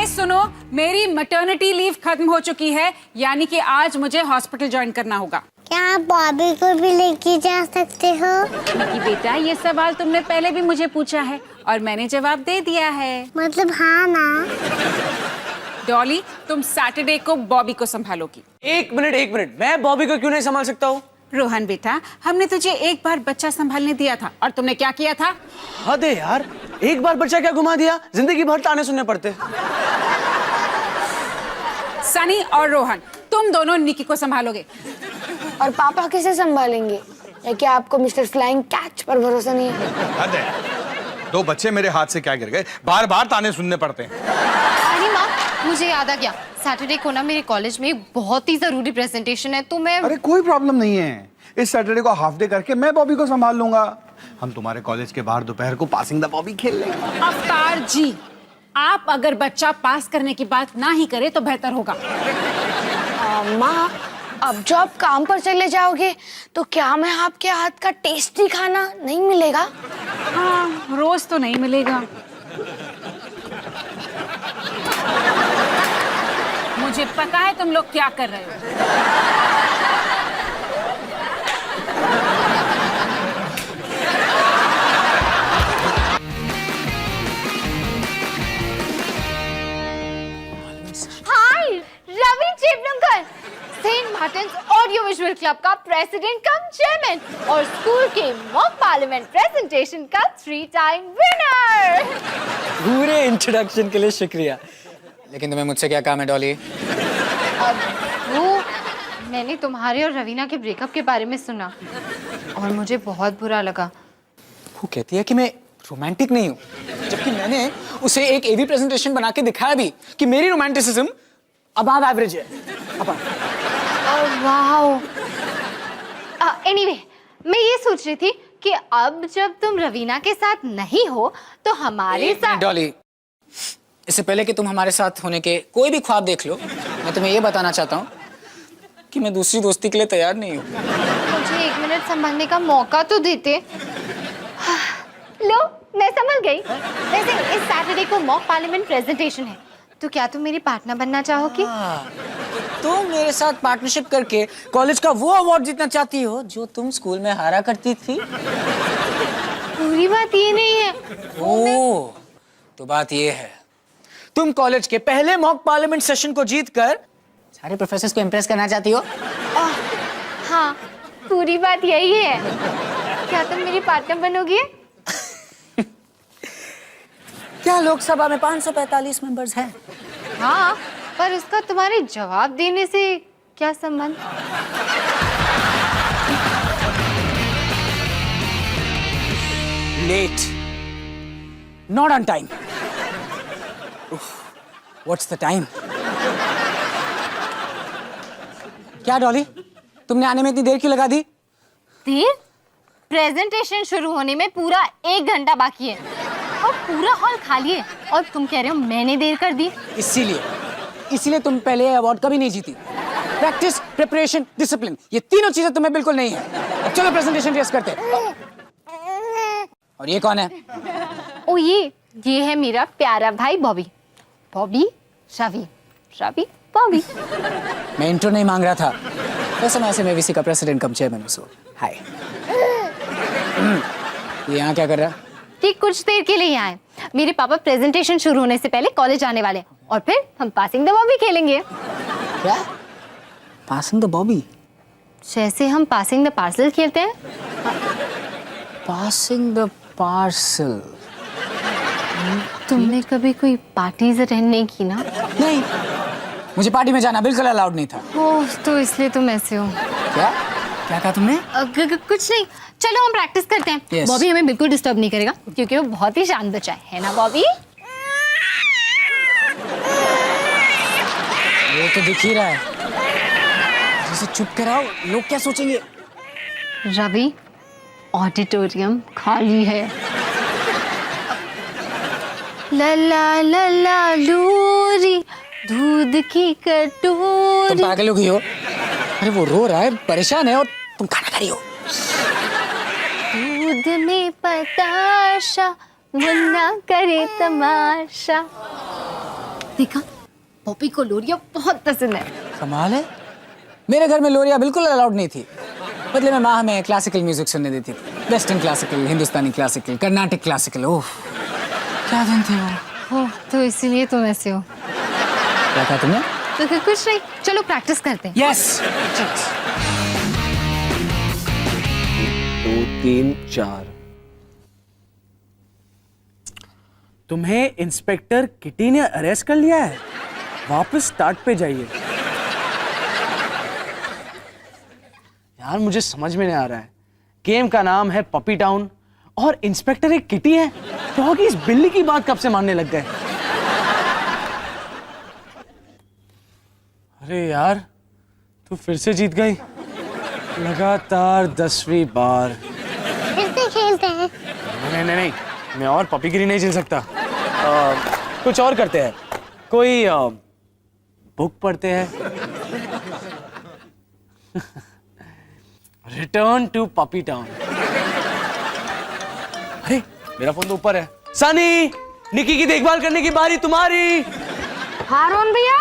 सुनो, मेरी maternity leave खत्म हो चुकी है, यानी कि आज मुझे हॉस्पिटल ज्वाइन करना होगा। क्या आप बॉबी को भी लेके जा सकते हो? कि बेटा, ये सवाल तुमने पहले भी मुझे पूछा है और मैंने जवाब दे दिया है। मतलब हाँ ना? डॉली, तुम सैटरडे को बॉबी को संभालोगी। एक मिनट, मैं बॉबी को क्यों नहीं संभाल सकता हूँ? रोहन बेटा, हमने तुझे एक बार बच्चा संभालने दिया था और तुमने क्या किया था? हद है यार, एक बार बच्चा क्या घुमा दिया, जिंदगी भर ताने सुनने पड़ते। सनी और रोहन, तुम दोनों निकी को संभालोगे। और पापा किसे संभालेंगे? या क्या आपको मिस्टर फ्लाइंग कैच पर भरोसा नहीं है? हद है, दो बच्चे मेरे हाथ से क्या गिर गए, बार बार ताने सुनने पड़ते हैं। अरे माँ, मुझे याद आ गया, सैटरडे को ना मेरे कॉलेज में एक बहुत ही जरूरी प्रेजेंटेशन है, तो मैं... अरे कोई प्रॉब्लम नहीं है, इस सैटरडे को हाफ डे करके मैं बॉबी को संभाल लूंगा। हम तुम्हारे कॉलेज के बाहर दोपहर को पासिंग द बॉबी खेल लेंगे। अवतार जी, आप अगर बच्चा पास करने की बात ना ही करे तो बेहतर होगा। माँ, अब जो आप काम पर चले जाओगे तो क्या मैं आपके हाथ का टेस्टी खाना नहीं मिलेगा? हाँ, रोज तो नहीं मिलेगा। मुझे पता है तुम लोग क्या कर रहे हो। Hi, Ravi Chepalankar, Saint Martin's audio visual club का प्रेसिडेंट कम चेयरमैन और स्कूल के मॉक पार्लियामेंट प्रेजेंटेशन का 3 टाइम विनर। पूरे इंट्रोडक्शन के लिए शुक्रिया। लेकिन तुम्हें मुझसे क्या काम है डॉली? वो मैंने तुम्हारे और रवीना के ब्रेकअप के बारे में सुना और मुझे बहुत बुरा लगा। वो कहती है कि मैं रोमांटिक नहीं हूँ, जबकि मैंने उसे एक एवी प्रेजेंटेशन बना के दिखाया भी कि मेरी रोमांटिसिज्म अबव एवरेज है। वाओ। एनीवे, मैं ये सोच रही थी कि अब जब तुम रवीना के साथ नहीं हो तो हमारे साथ... डॉली, इससे पहले कि तुम हमारे साथ होने के कोई भी ख्वाब देख लो, मैं तुम्हें ये बताना चाहता हूँ कि मैं दूसरी दोस्ती के लिए तैयार नहीं हूँ। मुझे 1 मिनट संभलने का मौका तो देते। लो, मैं संभल गई। वैसे इस सैटरडे को मॉक पार्लियामेंट प्रेजेंटेशन है, तो क्या तुम मेरी पार्टनर बनना चाहोगी? तुम मेरे साथ पार्टनरशिप करके कॉलेज का वो अवार्ड जीतना चाहती हो जो तुम स्कूल में हारा करती थी? पूरी बात ये नहीं है। ओह, तो बात ये है, तुम कॉलेज के पहले मॉक पार्लियामेंट सेशन को जीतकर सारे प्रोफेसर्स को इम्प्रेस करना चाहती हो? हाँ, पूरी बात यही है। क्या तुम मेरी पार्टनर बनोगी? क्या लोकसभा में 545 मेंबर्स हैं? हाँ, पर उसका तुम्हारे जवाब देने से क्या संबंध? Late, not on time. What's the time? क्या डॉली, तुमने आने में इतनी देर क्यों लगा दी? देर? प्रेजेंटेशन शुरू होने में पूरा 1 घंटा बाकी है और पूरा हॉल खाली है और तुम कह रहे हो मैंने देर कर दी? इसीलिए तुम पहले अवार्ड कभी नहीं जीती। प्रैक्टिस, प्रिपरेशन, डिसिप्लिन, ये तीनों चीजें तुम्हें बिल्कुल नहीं है। अब चलो प्रेजेंटेशन रेस करते हैं। और ये कौन है? ओ, ये है मेरा प्यारा भाई बॉबी। बॉबी, रवि, रवि, बॉबी। मैं इंट्रो नहीं मांग रहा था, वैसे मैं ऐसे में VC का प्रेसिडेंट कम चेयरमैन हूं। सो हाय। ये यहाँ क्या कर रहा है? कि कुछ देर के लिए यहाँ है। मेरे पापा प्रेजेंटेशन शुरू होने से पहले कॉलेज आने वाले हैं और फिर हम पासिंग द बॉबी खेलेंगे। क्या? Passing the Bobby? जैसे हम पासिंग द पार्सल खेलते हैं। Passing the parcel? तुमने कभी कोई पार्टीज अटेंड नहीं की ना? नहीं, मुझे पार्टी में जाना बिल्कुल अलाउड नहीं था। ओह, तो इसलिए तुम ऐसे हो। क्या क्या कहा तुमने? कुछ नहीं, चलो हम प्रैक्टिस करते हैं। Yes. बॉबी हमें बिल्कुल डिस्टर्ब नहीं करेगा क्योंकि वो बहुत ही शांत बच्चा है ना बॉबी? वो तो दिख ही रहा है। जैसे चुप कराओ, लोग क्या सोचेंगे? रवि, ऑडिटोरियम खाली है। लला लला लूरी, दूध की कटोरी। तुम पागल हो गई हो? अरे वो रो रहा है, परेशान है और तुम खाना खा रही हो। दूध में पताशा, मुन्ना करे तमाशा। देखा, पॉपी को लोरिया बहुत पसंद है। कमाल है, मेरे घर में लोरिया बिल्कुल अलाउड नहीं थी। बदले में माँ हमें क्लासिकल म्यूजिक सुनने देती थी। वेस्टर्न क्लासिकल, हिंदुस्तानी क्लासिकल, कर्नाटक क्लासिकल। ओह क्या दिन थे वो। ओह, तो इसीलिए तुम ऐसे हो। क्या कहा तुमने? तो फिर कुछ नहीं, चलो प्रैक्टिस करते हैं। यस। 2 3 4। तुम्हें इंस्पेक्टर किटी ने अरेस्ट कर लिया है। वापस स्टार्ट पे जाइए। यार मुझे समझ में नहीं आ रहा है, गेम का नाम है पपी टाउन और इंस्पेक्टर एक किटी है, तो कि इस बिल्ली की बात कब से मानने लग गए। अरे यार तू फिर से जीत गई, लगातार 10वीं बार। फिर से खेलते हैं। नहीं, मैं और पपीगिरी नहीं झेल सकता। कुछ और करते हैं, कोई बुक पढ़ते हैं। Return to puppy town. अरे मेरा फोन तो ऊपर है। सनी, निकी की देखभाल करने की बारी तुम्हारी। हाँ रोहन भैया।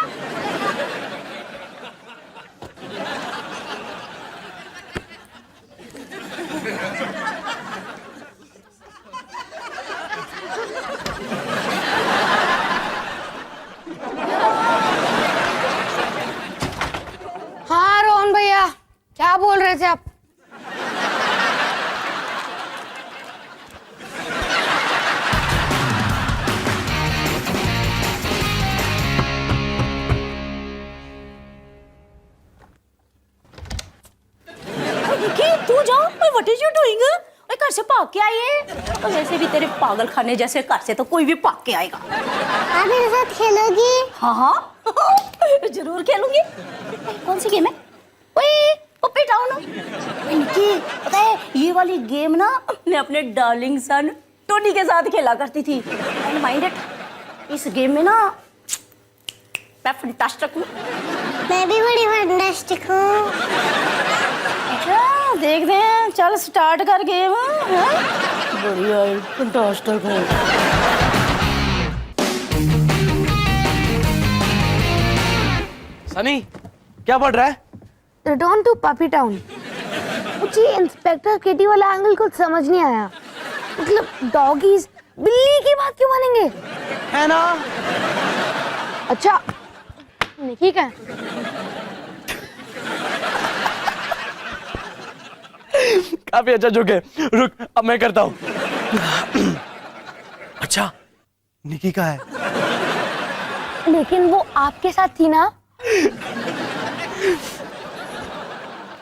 हाँ रोहन भैया, क्या बोल रहे थे आप? तू जाओ, व्हाट इज यू डूइंग? घर से भाग के आई है। और वैसे भी तेरे पागल खाने जैसे घर से तो कोई भी भाग के आएगा। आप मेरे साथ खेलोगी? हाँ जरूर खेलूंगी। कौन सी गेम है? ओए पपी टाउन। इनकी पता है ये वाली गेम ना मैं अपने डार्लिंग सन टोनी के साथ खेला करती थी। एंड माइंड इट, इस गेम में ना मैं फंटास्टिक हूँ। मैं भी बड़ी फंटास्टिक हूँ। अच्छा देखते हैं, चल स्टार्ट कर गेम। बढ़िया फंटास्टिक है। सनी क्या पढ़ रहा है? Return to puppy town. मुझे इंस्पेक्टर किटी वाला एंगल कुछ समझ नहीं आया। मतलब डॉगीज बिल्ली की बात क्यों मानेंगे? है ना? अच्छा निकी का काफी अच्छा जोक है, रुक अब मैं करता हूँ। अच्छा निकी का है, लेकिन वो आपके साथ थी ना?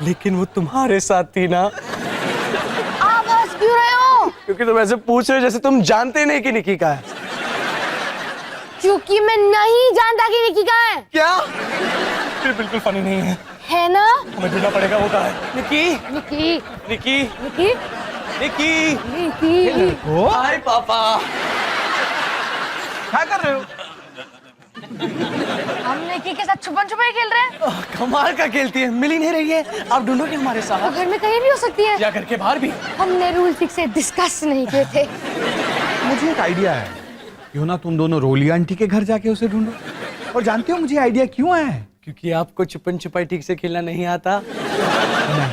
लेकिन वो तुम्हारे साथ थी ना? आप हंस क्यों रहे हो? क्योंकि तुम ऐसे पूछ रहे हो जैसे तुम जानते नहीं कि निकी का है। क्योंकि मैं नहीं जानता कि निकी का है। क्या? ये बिल्कुल फनी नहीं है। है ना? हमें ढूंढना पड़ेगा वो कहाँ है। निकी निकी निकी निकी निकी निकी। हाय पापा। क्या कर रहे हो? हम निकी के साथ छुपन छुपाई खेल रहे हैं। कमाल का खेलती है, मिल ही नहीं रही है। आप ढूंढोगे हमारे वो साथ घर में कहीं भी हो सकती है। या घर के बाहर भी। हमने रूल ठीक से डिस्कस नहीं किए थे। मुझे एक आइडिया है, क्यों ना तुम दोनों रोली आंटी के घर जाके उसे ढूंढो। और जानते हो मुझे आइडिया क्यों आया है? क्योंकि आपको छुपन छुपाई ठीक से खेलना नहीं आता। नहीं,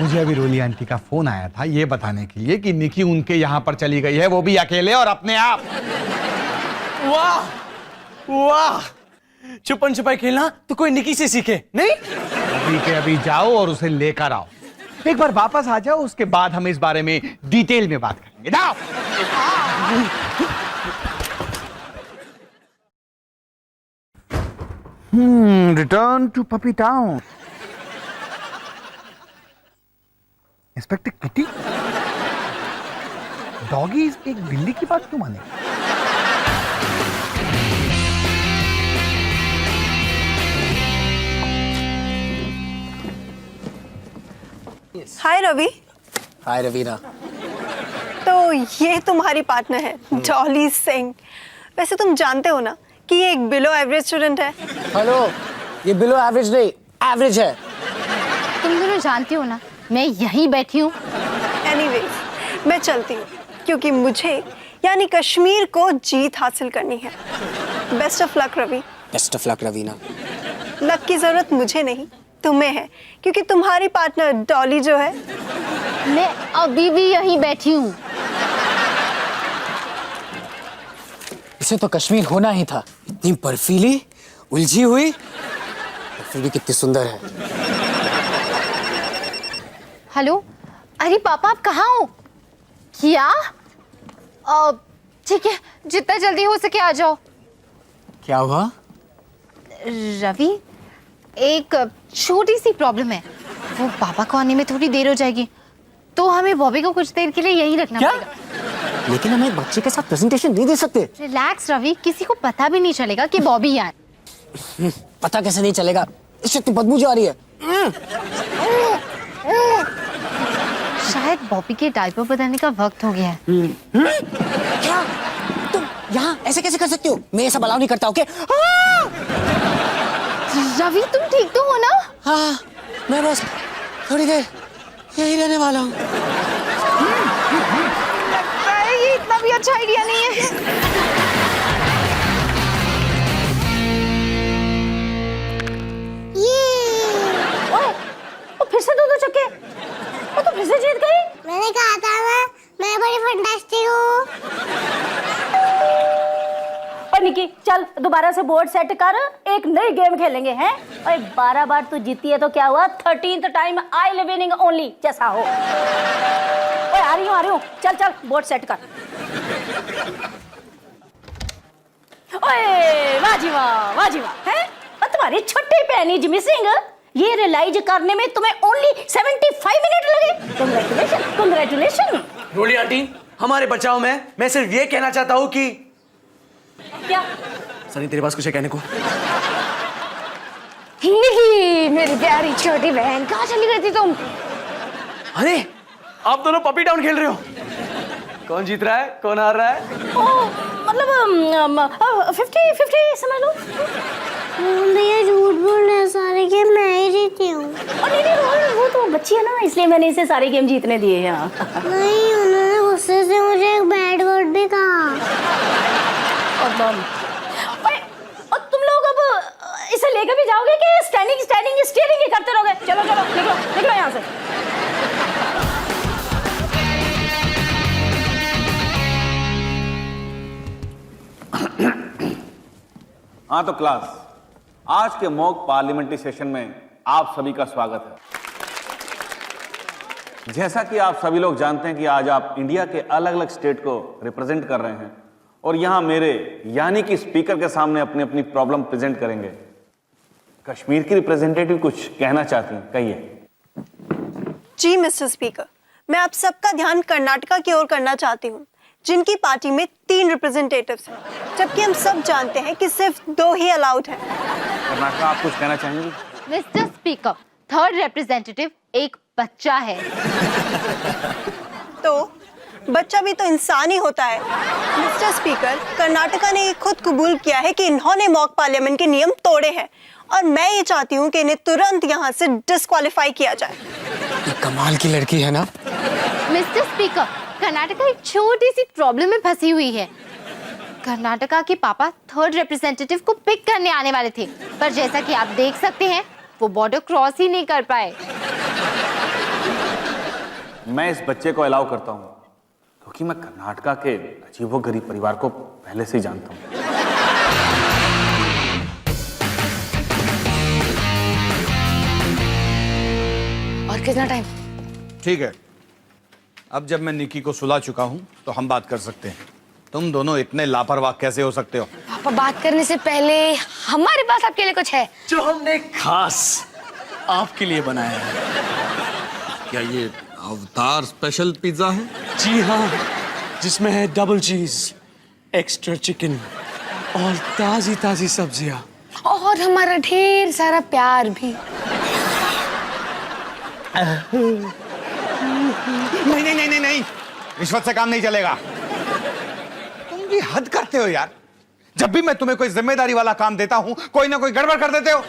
मुझे अभी रोली आंटी का फोन आया था ये बताने के लिए कि निकी उनके यहाँ पर चली गई है, वो भी अकेले और अपने आप। वाह वाह, छुपन छुपाई खेलना तो कोई निकी से सीखे नहीं? अभी के अभी जाओ और उसे लेकर आओ। एक बार वापस आ जाओ, उसके बाद हम इस बारे में डिटेल में बात करेंगे। जाओ। Return to puppy town. Inspector Kitty, doggies एक बिल्ली की बात क्यों माने? हाय रवि। हाय रवीना। तो ये तुम्हारी पार्टनर है डॉली सिंह। वैसे तुम जानते हो ना कि ये एक बिलो एवरेज स्टूडेंट है। हेलो, ये बिलो एवरेज नहीं, एवरेज है। तुम दोनों जानती हो ना, मैं यहीं बैठी हूँ। एनीवेज मैं चलती हूँ क्योंकि मुझे यानी कश्मीर को जीत हासिल करनी है। Best of luck Ravi. Best of luck Raveena. Luck की जरूरत मुझे नहीं, तुम्हें है, क्योंकि तुम्हारी पार्टनर डॉली जो है, मैं अभी भी यहीं बैठी हूँ। इसे तो कश्मीर होना ही था। इतनी बर्फीली, उलझी हुई, और फिर भी कितनी सुंदर है। हेलो, अरे पापा आप कहाँ हो? क्या? ठीक है, जितना जल्दी हो सके आ जाओ। क्या हुआ? रवि, एक छोटी सी प्रॉब्लम है। वो पापा को आने में थोड़ी देर हो जाएगी, तो हमें बॉबी को कुछ देर के लिए यहीं रखना पड़ेगा। लेकिन हम एक बच्चे के साथ प्रेजेंटेशन नहीं दे सकते। रिलैक्स रवि, किसी को पता भी नहीं चलेगा कि बॉबी यहाँ है। पता कैसे नहीं चलेगा? इससे तो बदबू जा रही है। शायद बॉबी के डायपर बदलने का वक्त हो गया है। क्या? तुम यहाँ ऐसे कैसे कर सकते हो? मैं ये सब अलाउ नहीं करता, ओके? रवि तुम ठीक तो हो ना? हाँ, मैं बस थोड़ी देर यही रहने वाला हूँ। लगता है ये इतना भी अच्छा आइडिया नहीं है। वो फिर से 2-2 छक्के, वो तो फिर से जीत गई। मैंने कहा था मैं बड़ी फंटास्टिक हूँ। और निकी चल दोबारा से बोर्ड सेट कर, एक नई गेम खेलेंगे हैं। और 12 बार तू जीती है तो क्या हुआ, 13th time I live winning only जैसा हो। ओए आ रही हूँ, चल चल बोर्ड सेट कर। ओए वाह जी वाह हैं? और तुम्हारी छोटी बहनी जिमी सिंह, ये रियलाइज करने में तुम्हें ओनली 75 मिनट लगे। Congratulation congratulation. रोली आंटी, हमारे बचाव में मैं सिर्फ ये कहना चाहता हूँ कि क्या? सनी तेरे पास कुछ है कहने को? निकी मेरी प्यारी छोटी बहन, कहाँ चली गई थी तुम? अरे आप दोनों पपी टाउन खेल रहे हो। कौन जीत रहा है, कौन हार रहा है? ओ मतलब 50-50 समझ लो। भैया झूठ बोल रहे हैं, सारे गेम मैं ही जीती हूँ। नहीं वो तो बच्ची है ना, इसलिए मैंने इसे सारे गेम जीतने दिए हैं। नहीं, उन्होंने गुस्से से मुझे एक बैड वर्ड भी कहा। और तुम लोग अब इसे लेकर भी जाओगे कि स्टैंडिंग स्टीयरिंग ही करते रहोगे? चलो निकलो यहाँ से। हाँ तो क्लास, आज के मॉक पार्लियामेंट्री सेशन में आप सभी का स्वागत है। जैसा कि आप सभी लोग जानते हैं कि आज आप इंडिया के अलग अलग स्टेट को रिप्रेजेंट कर रहे हैं और यहां मेरे यानी कि स्पीकर के सामने अपनी अपनी प्रॉब्लम प्रेजेंट करेंगे। कश्मीर की रिप्रेजेंटेटिव कुछ कहना चाहती हैं, कहिए। जी मिस्टर स्पीकर, मैं आप सबका ध्यान कर्नाटका की ओर करना चाहती हूँ, जिनकी पार्टी में 3 रिप्रेजेंटेटिव्स हैं, जबकि हम सब जानते हैं कि सिर्फ 2 ही अलाउड हैं। कर्नाटका, आप कुछ कहना चाहेंगे? मिस्टर स्पीकर, 3rd रिप्रेजेंटेटिव एक बच्चा है। तो बच्चा भी तो इंसान ही होता है। मिस्टर स्पीकर, कर्नाटका ने ये खुद कबूल किया है कि इन्होंने मॉक पार्लियामेंट के नियम तोड़े हैं और मैं ये चाहती हूँ कि इन्हें तुरंत यहाँ से डिस्क्वालीफाई किया जाए। ये कमाल की लड़की है ना? मिस्टर स्पीकर, कर्नाटका एक छोटी सी प्रॉब्लम में फंसी हुई है। कर्नाटका के पापा 3rd रिप्रेजेंटेटिव को पिक करने आने वाले थे, पर जैसा कि आप देख सकते हैं वो बॉर्डर क्रॉस ही नहीं कर पाए। मैं इस बच्चे को अलाउ करता हूं क्योंकि मैं कर्नाटका के अजीबोगरीब परिवार को पहले से ही जानता हूं। और कितना टाइम? ठीक है, अब जब मैं निकी को सुला चुका हूं तो हम बात कर सकते हैं। तुम दोनों इतने लापरवाह कैसे हो सकते हो? पापा, बात करने से पहले हमारे पास आपके लिए कुछ है जो हमने खास आपके लिए बनाया है। क्या ये अवतार स्पेशल पिज्जा है? जी हाँ, जिसमें है डबल चीज, एक्स्ट्रा चिकन और ताजी ताजी सब्जियां और हमारा ढेर सारा प्यार भी। नहीं, रिश्वत से काम नहीं चलेगा। तुम भी हद करते हो यार। जब भी मैं तुम्हें कोई जिम्मेदारी वाला काम देता हूं, कोई ना कोई गड़बड़ कर देते हो।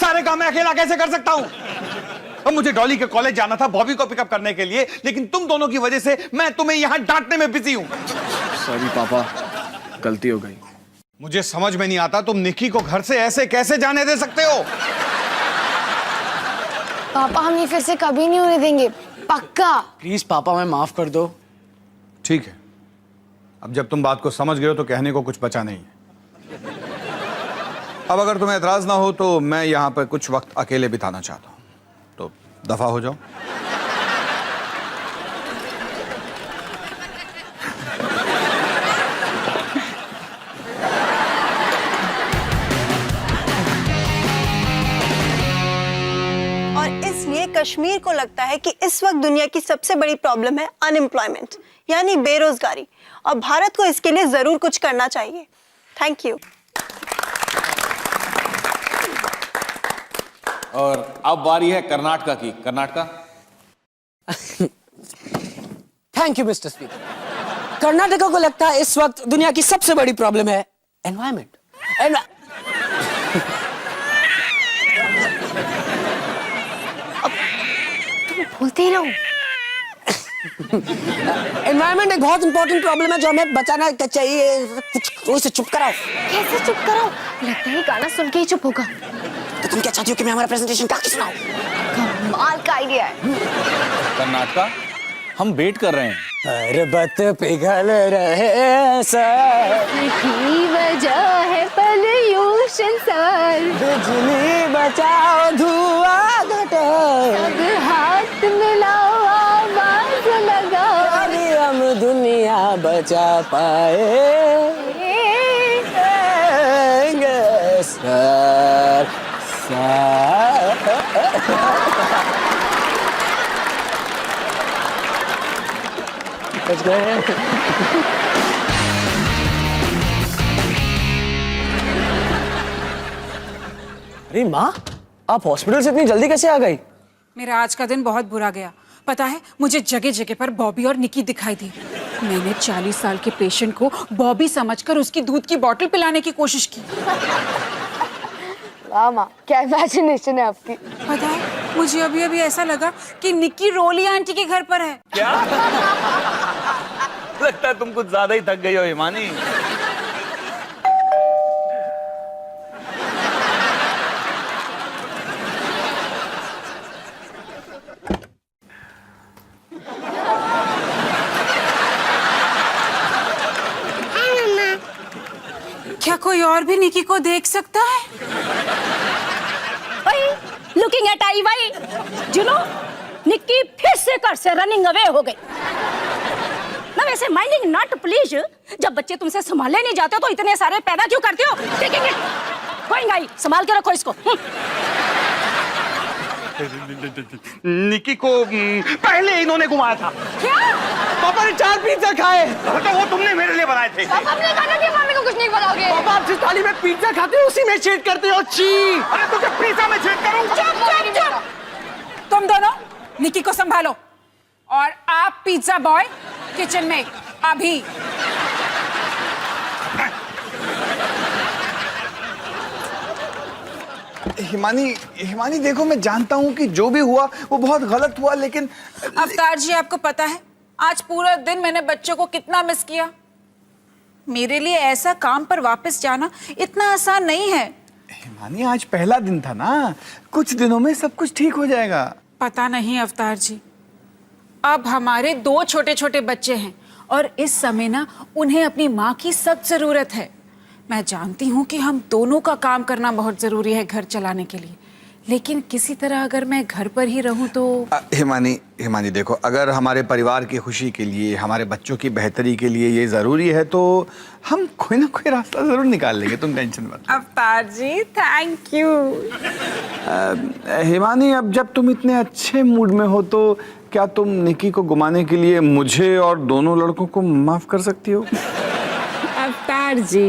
सारे काम मैं अकेला कैसे कर सकता हूं? और मुझे डॉली के कॉलेज जाना था बॉबी को पिकअप करने के लिए, लेकिन तुम दोनों की वजह से मैं तुम्हें यहां डांटने में बिजी हूं। सॉरी पापा, गलती हो गई। मुझे समझ में नहीं आता तुम निकी को घर से ऐसे कैसे जाने दे सकते हो? पापा हम ये फिर से कभी नहीं होने देंगे, पक्का। प्लीज पापा, मैं माफ कर दो। ठीक है, अब जब तुम बात को समझ गए हो तो कहने को कुछ बचा नहीं है। अब अगर तुम्हें एतराज ना हो तो मैं यहां पर कुछ वक्त अकेले बिताना चाहता हूं, तो दफा हो जाओ। और इसलिए कश्मीर को लगता है कि इस वक्त दुनिया की सबसे बड़ी प्रॉब्लम है अनएम्प्लॉयमेंट, यानी बेरोजगारी, और भारत को इसके लिए जरूर कुछ करना चाहिए। Thank you. और अब बारी है कर्नाटका की। Karnataka. Thank you mister speaker. Karnataka को लगता है इस वक्त दुनिया की सबसे बड़ी प्रॉब्लम है एनवायरमेंट। बोलते ही रहो। एनवायरमेंट एक बहुत इंपॉर्टेंट प्रॉब्लम है जो हमें बचाना चाहिए। कुछ उसे चुप कराओ। कैसे चुप कराओ? लगता है गाना सुन के ही चुप होगा। तो तुम क्या चाहती हो कि मैं हमारा प्रेजेंटेशन गा के सुनाऊं? कमाल का आइडिया है। कर्नाटका, हम वेट कर रहे हैं। पर्वत पिघल रहे सर, की वजह है पॉल्यूशन सर, बिजली बचाओ धुआं घटाओ, अब हाथ मिलाओ आवाज लगाओ, अभी हम दुनिया बचा पाएंगे सर, बच गए। अरे माँ, आप हॉस्पिटल से इतनी जल्दी कैसे आ गई? मेरा आज का दिन बहुत बुरा गया। पता है, मुझे जगह जगह पर बॉबी और निकी दिखाई दी। मैंने 40 साल के पेशेंट को बॉबी समझकर उसकी दूध की बोतल पिलाने की कोशिश की। वाह माँ, क्या इमेजिनेशन है आपकी। पता है, मुझे अभी अभी ऐसा लगा कि निकी रोली आंटी के घर पर है। क्या? लगता है तुम कुछ ज्यादा ही थक गई हो हिमानी। क्या कोई और भी निकी को देख सकता है? लुकिंग एट आई वाई जिनो, निक्की फिर से घर से रनिंग अवे हो गई। ना वैसे माइंडिंग नॉट प्लीज, जब बच्चे तुमसे संभाले नहीं जाते तो इतने सारे पैदा क्यों करते हो? देखेंगे कोई नहीं, संभाल के रखो इसको। निकी को पहले इन्होंने घुमाया था। क्या? पापा ने 4 पिज्जा खाए। तो वो तुमने मेरे लिए बनाए थे। अब हमने कहा कि मम्मी को कुछ नहीं बताओगे। पापा आप जिस थाली में पिज्जा खाते हो उसी में छेद करते हो। छी। अरे तुझे पिज्जा में छेद करूं? तुम दोनों निकी को संभालो और आप पिज्जा बॉय किचन में अभी। हिमानी देखो, मैं जानता हूँ कि जो भी हुआ वो बहुत गलत हुआ, लेकिन अवतार जी, आपको पता है आज पूरा दिन मैंने बच्चों को कितना मिस किया। मेरे लिए ऐसा काम पर वापस जाना इतना आसान नहीं है। हिमानी, आज पहला दिन था ना, कुछ दिनों में सब कुछ ठीक हो जाएगा। पता नहीं अवतार जी, अब हमारे 2 छोटे छोटे बच्चे हैं और इस समय ना उन्हें अपनी माँ की सख्त जरूरत है। मैं जानती हूँ कि हम दोनों का काम करना बहुत जरूरी है घर चलाने के लिए, लेकिन किसी तरह अगर मैं घर पर ही रहूं तो। हिमानी देखो, अगर हमारे परिवार की खुशी के लिए, हमारे बच्चों की बेहतरी के लिए ये जरूरी है तो हम कोई ना कोई रास्ता जरूर निकाल लेंगे, तुम टेंशन मत लो। अवतार जी थैंक यू। हिमानी, अब जब तुम इतने अच्छे मूड में हो तो क्या तुम निकी को घुमाने के लिए मुझे और दोनों लड़कों को माफ कर सकती हो? अवतार जी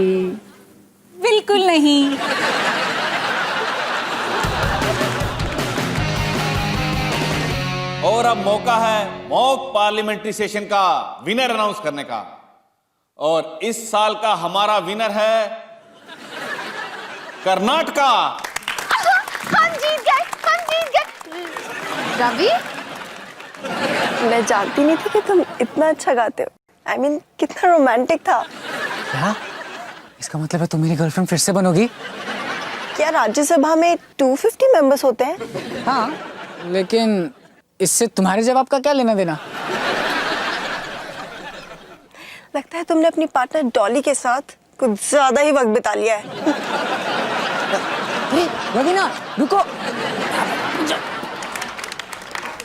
बिल्कुल नहीं। और अब मौका है मॉक पार्लियामेंट्री सेशन का विनर अनाउंस करने का। और इस साल का हमारा विनर है कर्नाटका। हम जीत गए, हम जीत गए। रवि, मैं जानती नहीं थी कि तुम इतना अच्छा गाते हो। I mean, कितना रोमांटिक था। क्या? इसका मतलब है तुम मेरी गर्लफ्रेंड फिर से बनोगी? क्या राज्यसभा में 250 मेंबर्स होते हैं? हाँ, लेकिन इससे तुम्हारे जवाब का क्या लेना देना? लगता है तुमने अपनी पार्टनर डॉली के साथ कुछ ज्यादा ही वक्त बिता लिया है। रवीना रुको।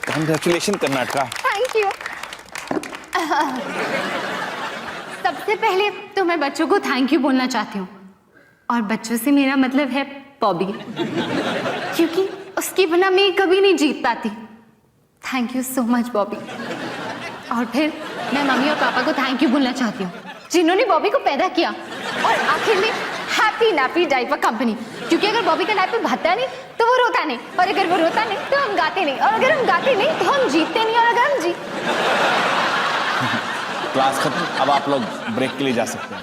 कांग्रेचुलेशन कर्नाटका। Thank you. सबसे पहले तो मैं बच्चों को थैंक यू बोलना चाहती हूँ, और बच्चों से मेरा मतलब है बॉबी, क्योंकि उसके बिना मैं कभी नहीं जीत पाती। Thank you so much Bobby. और फिर मैं मम्मी और पापा को थैंक यू बोलना चाहती हूँ, जिन्होंने बॉबी को पैदा किया। और आखिर में हैप्पी नैपी डायपर कंपनी, क्योंकि अगर बॉबी का नैपी भरता नहीं तो वो रोता नहीं, और अगर वो रोता नहीं तो हम गाते नहीं, और अगर हम गाते नहीं तो हम जीतते नहीं, और अगर हम जीत। क्लास खत्म, अब आप लोग ब्रेक के लिए जा सकते हैं।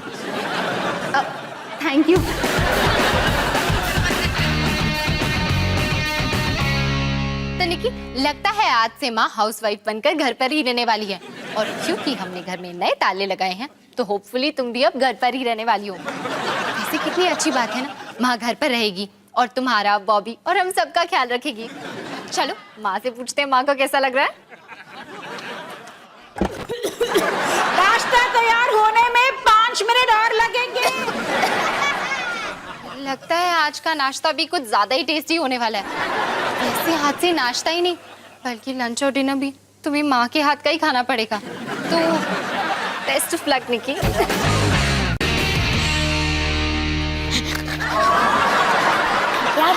Thank you. तो निकी, लगता है आज से माँ हाउसवाइफ बनकर घर पर ही रहने वाली है, और क्योंकि हमने घर में नए ताले लगाए हैं तो होपफुली तुम भी अब घर पर ही रहने वाली हो। वैसे कितनी अच्छी बात है ना, माँ घर पर रहेगी और तुम्हारा, बॉबी और हम सबका ख्याल रखेगी। चलो माँ से पूछते हैं माँ को कैसा लग रहा है। नाश्ता तैयार होने में 5 मिनट और लगेंगे। लगता है आज का नाश्ता भी कुछ ज्यादा ही टेस्टी होने वाला है। वैसे हाथ से नाश्ता ही नहीं, बल्कि लंच और डिनर भी तुम्हें माँ के हाथ का ही खाना पड़ेगा। तो बेस्ट ऑफ लक निकी। यार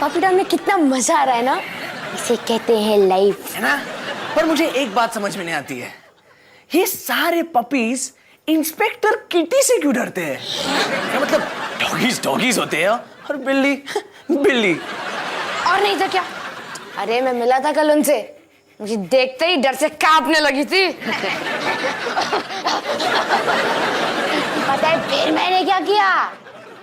पपी टाउन में कितना मजा आ रहा है ना, इसे कहते हैं लाइफ, है ना? पर मुझे एक बात समझ में नहीं आती है, ये सारे पपीज इंस्पेक्टर किटी से क्यों डरते हैं? क्या मतलब डॉगीज डॉगीज होते हैं और बिल्ली बिल्ली? और नहीं तो क्या। अरे मैं मिला था कल उनसे, मुझे देखते ही डर से कांपने लगी थी। पता है फिर मैंने क्या किया?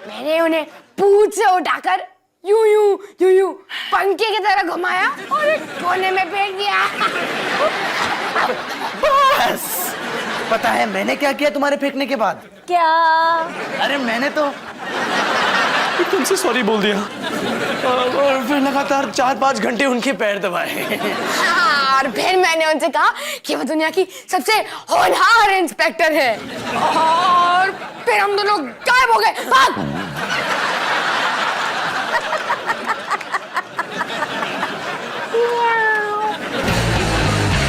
मैंने उन्हें पूंछ से उठाकर यूं यूं यूं यूं पंखे की तरह घुमाया और एक कोने में फेंक दिया। बस पता है मैंने क्या किया तुम्हारे फेंकने के बाद? क्या? अरे मैंने तो तुमसे सॉरी बोल दिया और फिर लगातार 4-5 घंटे उनके पैर दबाए। और फिर मैंने उनसे कहा कि वो दुनिया की सबसे होनहार इंस्पेक्टर है, और फिर हम दोनों गायब हो गए। भाग!